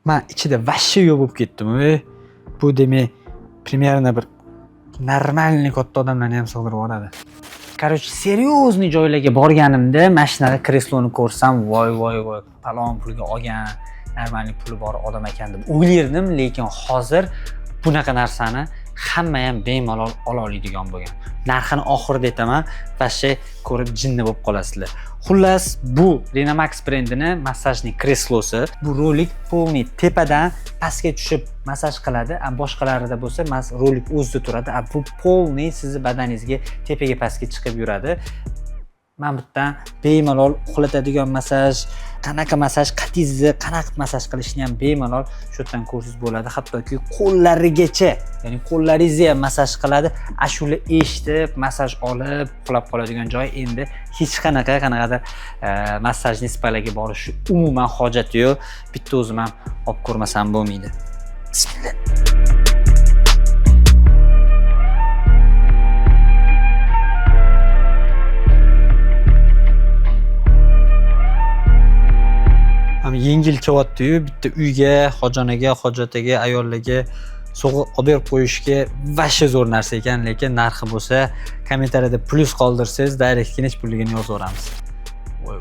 Men ichida vashshe yo'q bo'lib ketdim. Bu demak примерно bir normalniy katta odamlarni ham sig'dirib yuboradi. Короче, серьезный joylarga borganimda mashinada kresloni ko'rsam, voy, palon pulga olgan, normalniy puli bor odam ekan deb o'ylardim, lekin hozir bunaqa narsani hamma ham bemalol ola oladigan bo'lgan. Narxini oxirida aytaman, vashshe ko'rib jinni bo'lib qolasizlar. Xullas, bu Renamax brendini massajning kreslosi. Bu rolik polniy tepadan pastga tushib massaj qiladi. Boshqalarida bo'lsa, rolik o'zida turadi. Bu polniy sizni badaningizga tepaga pastga chiqib yuradi. Men bittadan bemalol uxlatadigan massaj, qanaqa massaj, qatingizni qanaqa massaj qilishni ham bemalol shu yerdan ko'rsangiz bo'ladi. Hattoki qo'llarigacha, ya'ni qo'llaringizni ham massaj qiladi. Ashula eshitib, massaj olib, uxlab qoladigan joy endi hech qanaqadir massajni spalarga borish umuman hojati yo'q. Bitta o'zim ham olib ko'rmasam bo'lmaydi. Bismillah. Yengil kelyapti-yu, bitta uyga, xojonaga, hojataga, ayollarga sovg'a olib berib qo'yishga vashshe zo'r narsa ekan, lekin narxi bo'lsa kommentariyada plus qoldirsangiz, direct kinish pulligini yozib yuboramiz. Voy.